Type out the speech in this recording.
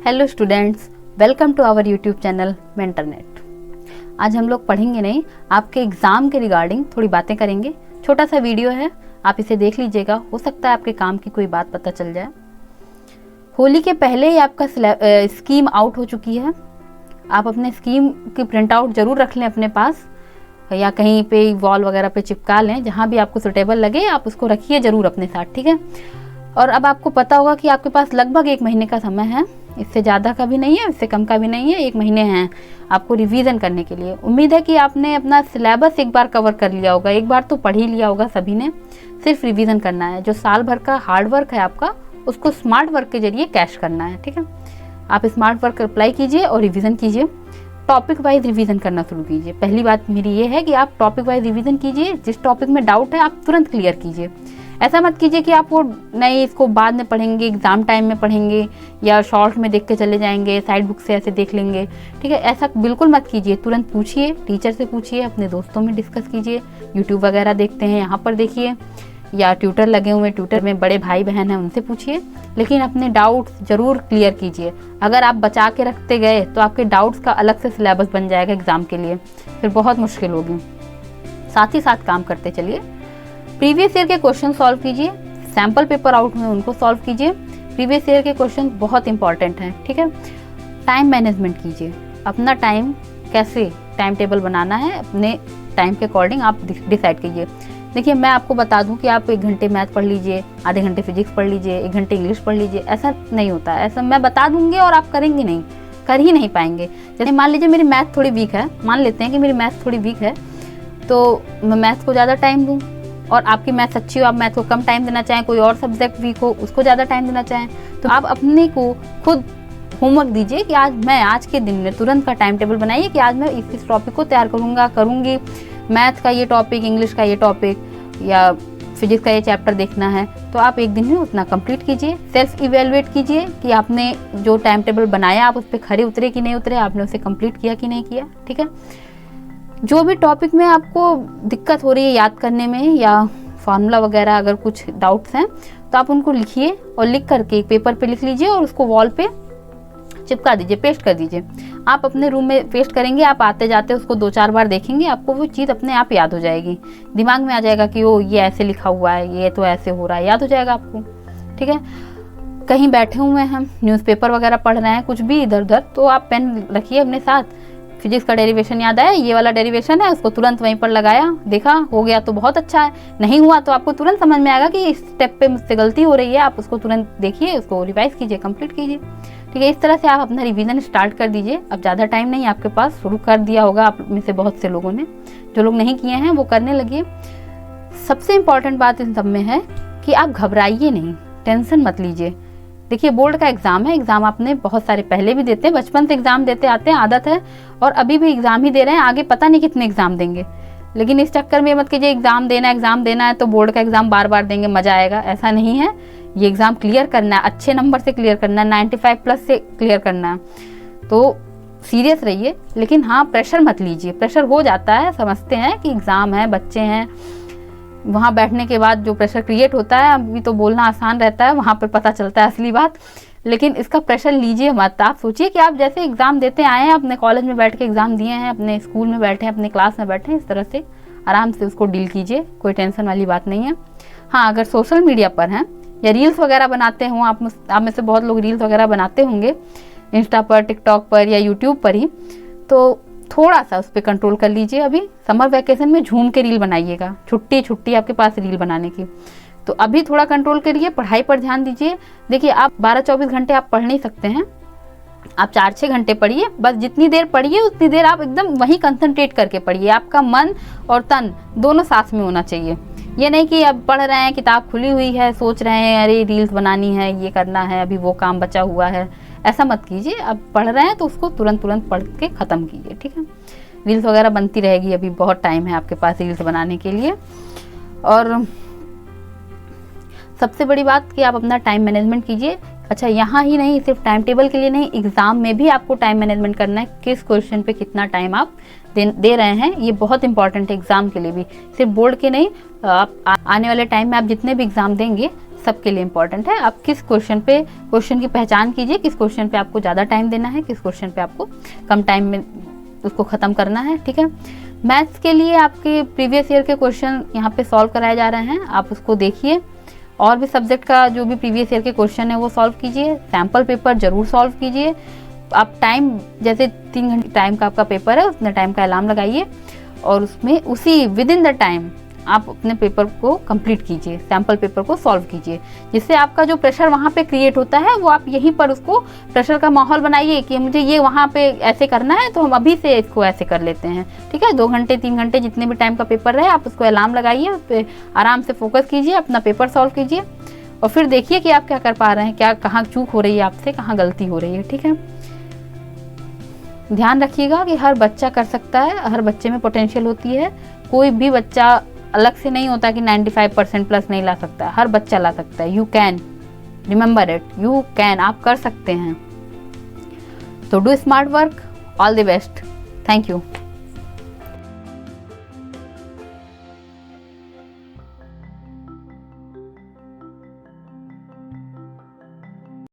Hello students, welcome to our YouTube channel Mentornet. आज हम लोग पढ़ेंगे नहीं, आपके एग्ज़ाम के रिगार्डिंग थोड़ी बातें करेंगे। छोटा सा वीडियो है, आप इसे देख लीजिएगा, हो सकता है आपके काम की कोई बात पता चल जाए। होली के पहले ही आपका स्कीम आउट हो चुकी है। आप अपने स्कीम की प्रिंट आउट ज़रूर रख लें अपने पास, या कहीं पे वॉल वगैरह पे चिपका लें, जहाँ भी आपको सुटेबल लगे आप उसको रखिए ज़रूर अपने साथ, ठीक है। और अब आपको पता होगा कि आपके पास लगभग 1 महीने का समय है, इससे ज़्यादा का भी नहीं है, इससे कम का भी नहीं है, 1 महीने हैं आपको रिवीजन करने के लिए। उम्मीद है कि आपने अपना सिलेबस एक बार कवर कर लिया होगा, एक बार तो पढ़ ही लिया होगा सभी ने। सिर्फ रिवीजन करना है, जो साल भर का हार्ड वर्क है आपका उसको स्मार्ट वर्क के जरिए कैश करना है, ठीक है। आप स्मार्ट वर्क अप्लाई कीजिए और रिवीजन कीजिए, टॉपिक वाइज रिवीजन करना शुरू कीजिए। पहली बात मेरी ये है कि आप टॉपिक वाइज रिवीजन कीजिए, जिस टॉपिक में डाउट है आप तुरंत क्लियर कीजिए। ऐसा मत कीजिए कि आप वो नहीं इसको बाद में पढ़ेंगे, एग्ज़ाम टाइम में पढ़ेंगे, या शॉर्ट में देख के चले जाएंगे, साइड बुक से ऐसे देख लेंगे, ठीक है। ऐसा बिल्कुल मत कीजिए। तुरंत पूछिए, टीचर से पूछिए, अपने दोस्तों में डिस्कस कीजिए, यूट्यूब वगैरह देखते हैं यहाँ पर देखिए, या ट्यूटर लगे हुए, ट्यूटर में बड़े भाई बहन हैं उनसे पूछिए, लेकिन अपने डाउट्स ज़रूर क्लियर कीजिए। अगर आप बचा के रखते गए तो आपके डाउट्स का अलग से सिलेबस बन जाएगा एग्ज़ाम के लिए, फिर बहुत मुश्किल होगी। साथ ही साथ काम करते चलिए, प्रीवियस ईयर के क्वेश्चन सॉल्व कीजिए, सैम्पल पेपर आउट में उनको सॉल्व कीजिए। प्रीवियस ईयर के क्वेश्चन बहुत इंपॉर्टेंट हैं, ठीक है। टाइम मैनेजमेंट कीजिए, अपना टाइम कैसे टाइम टेबल बनाना है, अपने टाइम के अकॉर्डिंग आप डिसाइड कीजिए। देखिए, मैं आपको बता दूं कि आप 1 घंटे मैथ पढ़ लीजिए, आधे घंटे फिजिक्स पढ़ लीजिए, 1 घंटे इंग्लिश पढ़ लीजिए, ऐसा नहीं होता। ऐसा मैं बता दूंगी और आप करेंगे नहीं, कर ही नहीं पाएंगे। जैसे मान लीजिए मेरी मैथ थोड़ी वीक है, मान लेते हैं कि मेरी मैथ थोड़ी वीक है, तो मैं मैथ को ज़्यादा टाइम दूँ, और आपकी मैथ अच्छी हो, आप मैथ को कम टाइम देना चाहें, कोई और सब्जेक्ट वीक हो उसको ज़्यादा टाइम देना चाहें, तो आप अपने को खुद होमवर्क दीजिए कि आज के दिन में तुरंत का टाइम टेबल बनाइए कि आज मैं इस टॉपिक को तैयार करूँगी। मैथ का ये टॉपिक, इंग्लिश का ये टॉपिक, या फिजिक्स का ये चैप्टर देखना है, तो आप एक दिन में उतना कंप्लीट कीजिए। सेल्फ इवेलुएट कीजिए कि आपने जो टाइम टेबल बनाया आप उस पर खरे उतरे कि नहीं उतरे, आपने उसे कंप्लीट किया कि नहीं किया, ठीक है। जो भी टॉपिक में आपको दिक्कत हो रही है याद करने में, या फार्मूला वगैरह अगर कुछ डाउट्स हैं तो आप उनको लिखिए, और लिख करके एक पेपर पे लिख लीजिए और उसको वॉल पे चिपका दीजिए, पेस्ट कर दीजिए। आप अपने रूम में पेस्ट करेंगे, आप आते जाते उसको 2-4 बार देखेंगे, आपको वो चीज़ अपने आप याद हो जाएगी, दिमाग में आ जाएगा कि ओ ये ऐसे लिखा हुआ है, ये तो ऐसे हो रहा है, याद हो जाएगा आपको, ठीक है। कहीं बैठे हुए हैं, न्यूज़पेपर वगैरह पढ़ रहे हैं, कुछ भी इधर उधर, तो आप पेन रखिए अपने साथ। फिजिक्स का डेरिवेशन याद आया, ये वाला डेरिवेशन है, उसको तुरंत वहीं पर लगाया, देखा हो गया तो बहुत अच्छा है, नहीं हुआ तो आपको तुरंत समझ में आएगा कि इस स्टेप पे मुझसे गलती हो रही है, आप उसको तुरंत देखिए, उसको रिवाइज कीजिए, कंप्लीट कीजिए, ठीक है। इस तरह से आप अपना रिवीजन स्टार्ट कर दीजिए। अब ज़्यादा टाइम नहीं आपके पास, शुरू कर दिया होगा आप में से बहुत से लोगों ने, जो लोग नहीं किए हैं वो करने लगिए। सबसे इम्पॉर्टेंट बात इन सब में है कि आप घबराइए नहीं, टेंशन मत लीजिए। देखिए, बोर्ड का एग्ज़ाम है, एग्ज़ाम आपने बहुत सारे पहले भी देते हैं, बचपन से एग्ज़ाम देते आते हैं, आदत है, और अभी भी एग्ज़ाम ही दे रहे हैं, आगे पता नहीं कितने एग्ज़ाम देंगे। लेकिन इस चक्कर में मत कीजिए एग्ज़ाम देना है तो बोर्ड का एग्ज़ाम बार बार देंगे, मज़ा आएगा, ऐसा नहीं है। ये एग्ज़ाम क्लियर करना है, अच्छे नंबर से क्लियर करना है, 95+ से क्लियर करना है, तो सीरियस रहिए। लेकिन हाँ, प्रेशर मत लीजिए, प्रेशर हो जाता है, समझते हैं कि एग्ज़ाम है, बच्चे हैं, वहाँ बैठने के बाद जो प्रेशर क्रिएट होता है, अभी तो बोलना आसान रहता है, वहाँ पर पता चलता है असली बात। लेकिन इसका प्रेशर लीजिए मत। आप सोचिए कि आप जैसे एग्ज़ाम देते आए हैं, अपने कॉलेज में बैठ के एग्ज़ाम दिए हैं, अपने स्कूल में बैठे हैं, अपने क्लास में बैठे हैं, इस तरह से आराम से उसको डील कीजिए, कोई टेंशन वाली बात नहीं है। हाँ, अगर सोशल मीडिया पर हैं या रील्स वगैरह बनाते हों, आप में से बहुत लोग रील्स वगैरह बनाते होंगे इंस्टा पर, टिकटॉक पर या यूट्यूब पर ही, तो थोड़ा सा उस पर कंट्रोल कर लीजिए। अभी समर वैकेशन में झूम के रील बनाइएगा, छुट्टी आपके पास रील बनाने की, तो अभी थोड़ा कंट्रोल करिए, पढ़ाई पर ध्यान दीजिए। देखिए, आप 12-24 घंटे आप पढ़ नहीं सकते हैं, आप 4-6 घंटे पढ़िए, बस जितनी देर पढ़िए उतनी देर आप एकदम वहीं कंसंट्रेट करके पढ़िए। आपका मन और तन दोनों साथ में होना चाहिए। ये नहीं कि अब पढ़ रहे हैं, किताब खुली हुई है, सोच रहे हैं अरे रील्स बनानी है, ये करना है, अभी वो काम बचा हुआ है, ऐसा मत कीजिए। अब पढ़ रहे हैं तो उसको तुरंत पढ़ के ख़त्म कीजिए, ठीक है। रील्स वगैरह बनती रहेगी, अभी बहुत टाइम है आपके पास रील्स बनाने के लिए। और सबसे बड़ी बात कि आप अपना टाइम मैनेजमेंट कीजिए, अच्छा, यहाँ ही नहीं, सिर्फ टाइम टेबल के लिए नहीं, एग्ज़ाम में भी आपको टाइम मैनेजमेंट करना है, किस क्वेश्चन पे कितना टाइम आप दे रहे हैं, ये बहुत इंपॉर्टेंट है एग्ज़ाम के लिए भी, सिर्फ बोर्ड के नहीं, आप आने वाले टाइम में आप जितने भी एग्ज़ाम देंगे सबके लिए इम्पॉर्टेंट है। आप किस क्वेश्चन पे, क्वेश्चन की पहचान कीजिए, किस क्वेश्चन पे आपको ज़्यादा टाइम देना है, किस क्वेश्चन पे आपको कम टाइम में उसको ख़त्म करना है, ठीक है। मैथ्स के लिए आपके प्रीवियस ईयर के क्वेश्चन यहाँ पे सॉल्व कराए जा रहे हैं, आप उसको देखिए। और भी सब्जेक्ट का जो भी प्रीवियस ईयर के क्वेश्चन है वो सॉल्व कीजिए, सैम्पल पेपर जरूर सॉल्व कीजिए। आप टाइम, जैसे 3 घंटे टाइम का आपका पेपर है, उतने टाइम का अलार्म लगाइए और उसमें उसी विद इन द टाइम आप अपने पेपर को कंप्लीट कीजिए, सैम्पल पेपर को सॉल्व कीजिए, जिससे आपका जो प्रेशर वहाँ पे क्रिएट होता है वो आप यहीं पर उसको प्रेशर का माहौल बनाइए कि मुझे ये वहाँ पे ऐसे करना है तो हम अभी से इसको ऐसे कर लेते हैं, ठीक है। 2 घंटे 3 घंटे जितने भी टाइम का पेपर रहे, आप उसको अलार्म लगाइए, उस पर आराम से फोकस कीजिए, अपना पेपर सॉल्व कीजिए और फिर देखिए कि आप क्या कर पा रहे हैं, क्या कहाँ चूक हो रही है आपसे, कहाँ गलती हो रही है, ठीक है। ध्यान रखिएगा कि हर बच्चा कर सकता है, हर बच्चे में पोटेंशियल होती है, कोई भी बच्चा अलग से नहीं होता कि 95% प्लस नहीं ला सकता, हर बच्चा ला सकता है। You can, remember it, you can, आप कर सकते हैं। तो do smart work, all the best, thank you.